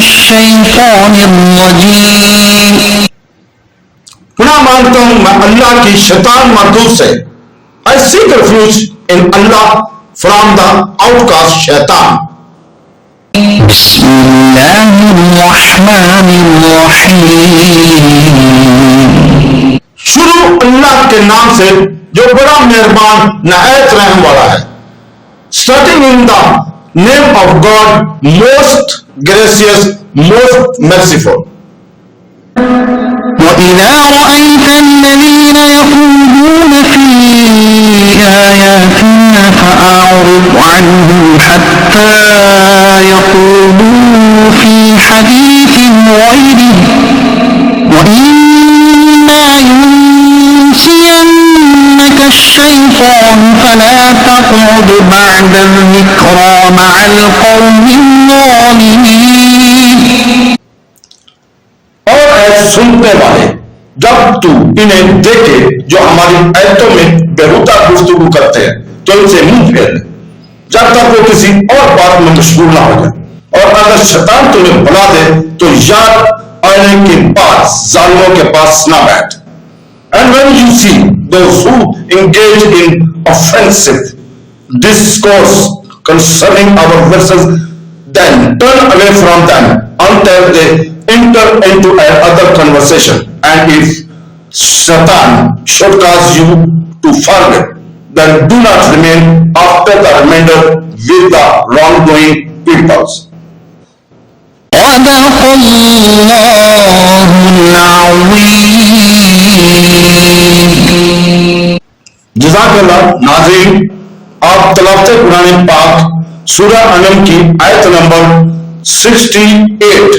الشيطان الرجيم. پناہ مانگتا ہوں میں اللہ کی شیطان مردود سے. I seek refuge in Allah from the outcast shaitan. بسم اللہ الرحمن الرحیم. شروع اللہ کے نام سے جو بڑا مہربان نہایت رحم والا ہے. Starting in the name of God, most gracious, most merciful. وَإِذَا رَأَيْتَ الَّذِينَ يَخُوضُونَ فِي آيَاتِنَا فَأَعْرِضْ عَنْهُمْ حَتَّى يَخُوضُوا فِي حَدِيثٍ غَيْرِهِ وَإِمَّا يُنسِيَنَّكَ الشَّيْطَانُ فَلَا تَقْعُدْ بَعْدَ الذِّكْرَى مَعَ الْقَوْمِ الظَّالِمِينَ. اور اے سننے والے، جب تو انہیں دیکھے جو ہماری آیتوں میں بےہودہ گفتگو کرتے ہیں تو ان سے منہ پھیر لے جب تک وہ کسی اور بات میں مشغول نہ ہو جائے. اور اگر شیطان تمہیں بلا دے تو یاد آنے کے بعد ظالموں کے پاس نہ بیٹھ. And when you see those who engage in offensive discourse concerning our verses, then turn away from them until they enter into another conversation. And if Satan should cause you to forget, then do not remain after the remainder with the wrongdoing peoples. صدق اللہ العظیم. جزاک اللہ. ناظرین، آپ تلاوت قرآن پاک سورہ انعام کی آیت نمبر 68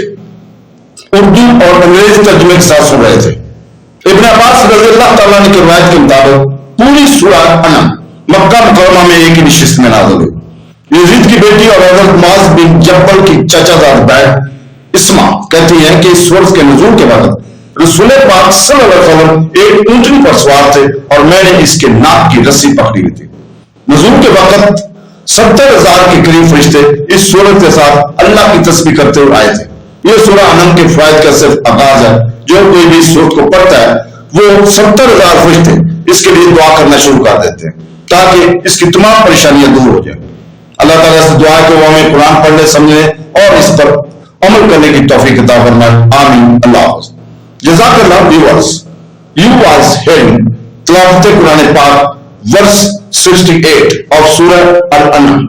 اردو اور انگریزی ترجمے کے ساتھ سن رہے تھے. ابن عباس رضی اللہ تعالیٰ عنہ کی روایت کے مطابق پوری سورہ انعام مکہ مکرمہ میں ایک ہی نشست میں نازل ہوئی. یزید کی بیٹی اور حضرت معاذ بن جبل کی چچا زاد بہن اسما کہتی ہیں کہ اس سورت کے نزول کے وقت رسول پاک صلی اللہ علیہ وسلم ایک اونٹنی پر سوار تھے اور میں نے اس کے ناک کی رسی پکڑی ہوئی تھی. نزول کے وقت 70,000 کے قریب فرشتے اس سورت کے ساتھ اللہ کی تسبیح کرتے ہوئے آئے تھے. یہ سورہ انعام کے فوائد کا صرف آغاز ہے. جو کوئی بھی اس سورت کو پڑھتا ہے وہ 70,000 فرشتے اس کے لیے دعا کرنا شروع کر دیتے ہیں تاکہ اس کی تمام پریشانیاں دور ہو جائیں. اللہ تعالیٰ سے دعا کہ وہ ہمیں قرآن پڑھنے سمجھنے اور اس پر عمل کرنے کی توفیق عطا فرمائے. آمین. اللہ حافظ. جزاک اللہ. viewers, you was hearing تلاوت قرآن پاک verse 68 of Surah Al-An'am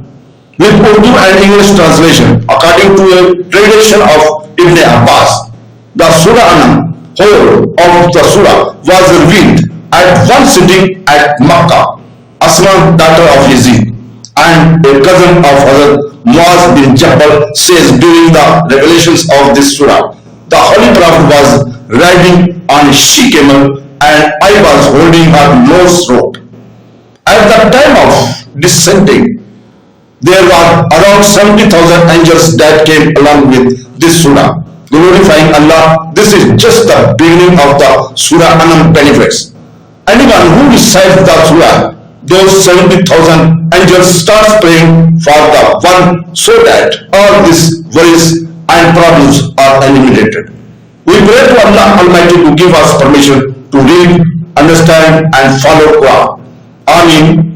with Urdu and English translation according to a tradition of Ibn Abbas. The Surah An'am, whole of the Surah, was revealed at one sitting at Makkah. Asma, daughter of Yazid and a cousin of Hazrat Muaz bin Jabal, says during the revelations of this surah, the Holy Prophet was riding on a she-camel and I was holding her nose rope. At the time of descending, there were around 70,000 angels that came along with this surah, glorifying Allah. This is just the beginning of the Surah An'am benefits. Anyone who recites the surah, those 70,000 angels start praying for the one so that all these worries and problems are eliminated. We pray to Allah Almighty to give us permission to read, understand and follow Quran. Ameen.